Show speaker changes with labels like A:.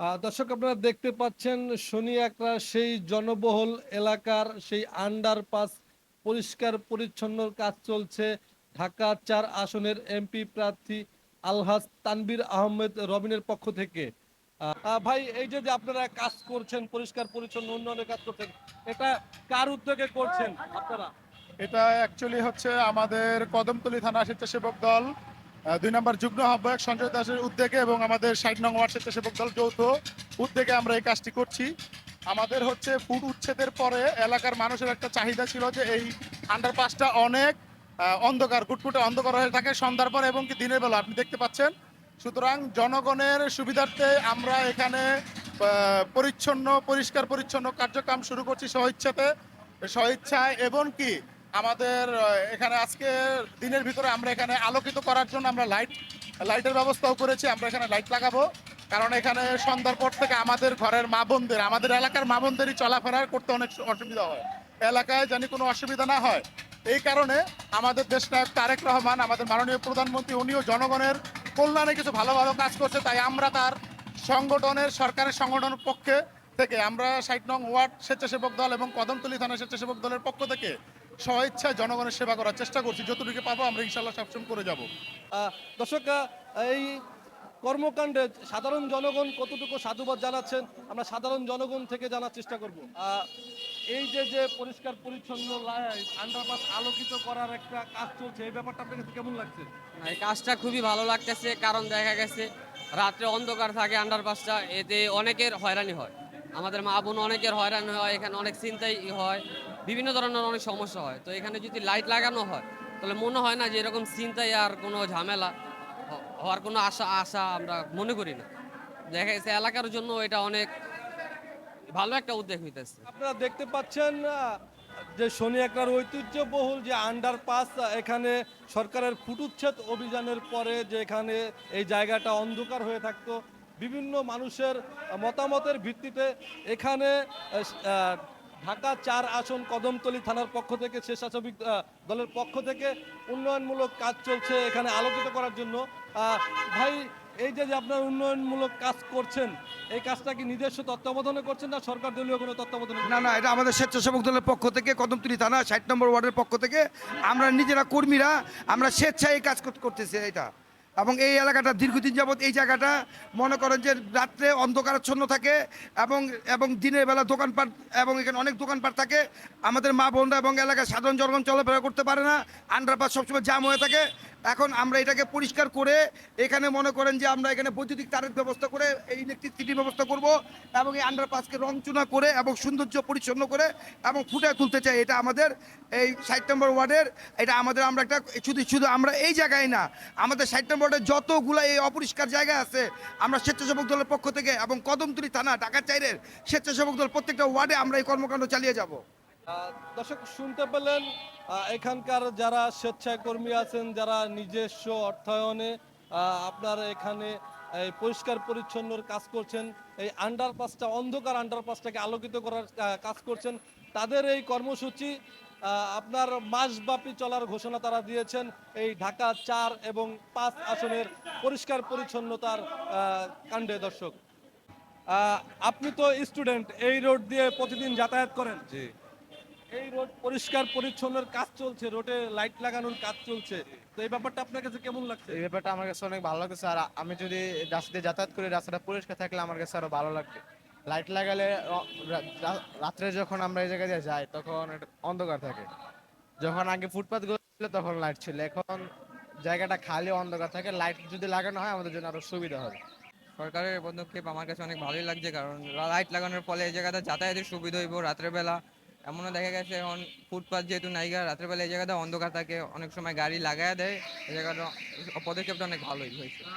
A: দর্শক আপনারা দেখতে পাচ্ছেন শনি একরা সেই জনবহুল এলাকার সেই আন্ডারপাস পরিষ্কার পরিচ্ছন্নর কাজ চলছে। ঢাকা ৪ আসনের এমপি প্রার্থী আলহাজ তানবীর আহমেদ রবিনের পক্ষ থেকে। ভাই এই যে আপনারা কাজ করছেন, পরিষ্কার পরিচ্ছন্ন উন্নয়নের কাজ করছেন, এটা কার উদ্যোগে করছেন আপনারা?
B: এটা অ্যাকচুয়ালি হচ্ছে আমাদের কদমতলী থানা স্বেচ্ছাসেবক দল ২ নম্বর যুগ্ম আহ্বায়ক সঞ্জয় দাসের উদ্যোগে এবং আমাদের ৬০ নং ওয়ার্ড স্বেচ্ছাসেবক দল যৌথ উদ্যোগে আমরা এই কাজটি করছি। আমাদের হচ্ছে ফুট উচ্ছেদের পরে এলাকার মানুষের একটা চাহিদা ছিল যে এই আন্ডারপাসটা অনেক অন্ধকার, কুটকুটে অন্ধকার হয়ে থাকে সন্ধ্যার পরে এবং কি দিনের বেলা আপনি দেখতে পাচ্ছেন। সুতরাং জনগণের সুবিধার্থে আমরা এখানে পরিষ্কার পরিচ্ছন্ন কার্যক্রম শুরু করছি স্বইচ্ছায় এবং কি আমাদের এখানে আজকে দিনের ভিতরে আমরা এখানে আলোকিত করার জন্য আমরা লাইটের ব্যবস্থাও করেছি। আমরা এখানে লাইট লাগাবো, কারণ এখানে সন্ধ্যার পর থেকে আমাদের ঘরের মা বোনদের, আমাদের এলাকার মা বোনদেরই চলাফেরা করতে অনেক অসুবিধা হয়, এলাকায় জানি কোনো অসুবিধা না হয়। এই কারণে আমাদের দেশনায়ক তারেক রহমান, আমাদের মাননীয় প্রধানমন্ত্রী, উনিও জনগণের কল্যাণে কিছু ভালো ভালো কাজ করছে, তাই আমরা তার সরকারের সংগঠনের পক্ষে থেকে আমরা ৬০ নং ওয়ার্ড স্বেচ্ছাসেবক দল এবং কদমতলী থানা স্বেচ্ছাসেবক দলের পক্ষ থেকে স্বইচ্ছায় জনগণের সেবা করার চেষ্টা করছি। যতটুকু পাবো আমরা ইনশাল্লাহ সবসময় করে যাব।
A: দর্শক এই কর্মকাণ্ডে সাধারণ জনগণ কতটুকু সাধুবাদ জানাচ্ছেন আমরা সাধারণ জনগণ থেকে জানার চেষ্টা করব। এই যে পরিষ্কার পরিচ্ছন্ন আন্ডারপাস আলোকিত করার একটা কাজ চলছে, এই ব্যাপারটা আপনার কাছে কেমন লাগছে?
C: এই কাজটা খুবই ভালো লাগতেছে, কারণ দেখা গেছে রাত্রে অন্ধকার থাকে আন্ডারপাসটা, এতে অনেকের হয়রানি হয়। আমাদের মা বোন অনেকের হয়রানি হয়, এখানে অনেক চিন্তাই হয়, বিভিন্ন ধরনের অনেক সমস্যা হয়। তো এখানে যদি লাইট লাগানো হয় তাহলে মনে হয় না যে এরকম চিন্তাই আর কোনো ঝামেলা হওয়ার কোনো আশা আশা আমরা মনে করি না। দেখা গেছে এলাকার জন্য এটা অনেক ভালো একটা উদ্যোগ হইতেছে।
A: আপনারা দেখতে পাচ্ছেন যে শনি একরার ঐতিহ্যবহুল যে আন্ডারপাস, এখানে সরকারের ফুটুচ্ছেদ অভিযানের পরে যে এখানে এই জায়গাটা অন্ধকার হয়ে থাকতো, বিভিন্ন মানুষের মতামতের ভিত্তিতে এখানে ঢাকা ৪ আসন কদমতলী থানার পক্ষ থেকে, স্বেচ্ছাসেবক দলের পক্ষ থেকে উন্নয়নমূলক কাজ চলছে এখানে আলোকিত করার জন্য। ভাই এই যে আপনার উন্নয়নমূলক কাজ করছেন, এই কাজটা কি নিজস্ব তত্ত্বাবধানে করছেন না সরকার দলীয় কোনো তত্ত্বাবধানে?
D: না না, এটা আমাদের স্বেচ্ছাসেবক দলের পক্ষ থেকে, কদমতলী থানা ৬০ নম্বর ওয়ার্ডের পক্ষ থেকে আমরা নিজেরা কর্মীরা আমরা স্বেচ্ছায় এই কাজ করতেছি এটা। এবং এই এলাকাটা দীর্ঘদিন যাবৎ এই জায়গাটা মনে করেন যে রাত্রে অন্ধকারাচ্ছন্ন থাকে এবং এবং দিনের বেলা দোকানপাট এবং এখানে অনেক দোকানপাট থাকে। আমাদের মা বোনরা এবং এলাকার সাধারণ জনগণ চলাফেরা করতে পারে না, আন্ডারপাস সবসময় জাম হয়ে থাকে। এখন আমরা এটাকে পরিষ্কার করে এখানে মনে করেন যে আমরা এখানে বৈদ্যুতিক তারের ব্যবস্থা করে এই ইলেকট্রিসিটির ব্যবস্থা করব এবং এই আন্ডারপাসকে রংচুনা করে এবং সৌন্দর্য পরিচ্ছন্ন করে এবং ফুটিয়ে তুলতে চাই। এটা আমাদের এই ৬০ নম্বর ওয়ার্ডের, এটা আমাদের আমরা একটা শুধু শুধু আমরা এই জায়গায় না, আমাদের ৬০ নম্বর ওয়ার্ডের যতগুলো এই অপরিষ্কার জায়গা আছে আমরা স্বেচ্ছাসেবক দলের পক্ষ থেকে এবং কদমতলী থানা ঢাকা ৪-এর স্বেচ্ছাসেবক দল প্রত্যেকটা ওয়ার্ডে আমরা এই কর্মকাণ্ড চালিয়ে যাব।
A: দর্শক শুনতে পেলেন, এখানকার যারা স্বেচ্ছায় কর্মী আছেন, যারা নিজস্ব অর্থায়নে আপনার এখানে এই পরিষ্কার পরিচ্ছন্নর কাজ করছেন, এই আন্ডারপাসটা অন্ধকার আন্ডারপাসটাকে আলোকিত করার কাজ করছেন, তাদের এই কর্মসূচি আপনার মাসব্যাপী চলার ঘোষণা তারা দিয়েছেন। এই ঢাকা ৪ এবং ৫ আসনের পরিষ্কার পরিচ্ছন্নতার কাণ্ডে। দর্শক আপনি তো স্টুডেন্ট, এই রোড দিয়ে প্রতিদিন যাতায়াত করেন।
E: জি।
A: এই রোড পরিষ্কার পরিচ্ছন্নের কাজ চলছে, রোডে লাইট লাগানোর কাজ চলছে, তো এই ব্যাপারটা আপনার কাছে কেমন লাগছে?
E: এই ব্যাপারটা আমার কাছে অনেক ভালো লাগতেছে। আর আমি যদি রাস্তা দিয়ে যাতায়াত করি, রাস্তাটা পরিষ্কার থাকলে আমার কাছে আরো ভালো লাগবে। লাইট লাগালে রাত্রে যখন আমরা এই জায়গা দিয়ে যাই তখন এটা অন্ধকার থাকে। যখন আগে ফুটপাথ গুলো ছিল তখন লাইট ছিল, এখন জায়গাটা খালি অন্ধকার থাকে। লাইট যদি লাগানো হয় আমাদের জন্য আরো সুবিধা হবে।
F: সরকারের পদক্ষেপ আমার কাছে অনেক ভালোই লাগছে, কারণ লাইট লাগানোর ফলে এই জায়গাটা যাতায়াতের সুবিধা হইব রাত্রের বেলা। এমনও দেখা গেছে এখন ফুটপাথ যেহেতু নাইগা, রাত্রের বেলা এই জায়গাটা অন্ধকার থাকে, অনেক সময় গাড়ি লাগায় দেয়। এই জায়গাটা পদক্ষেপটা অনেক ভালোই হয়েছে।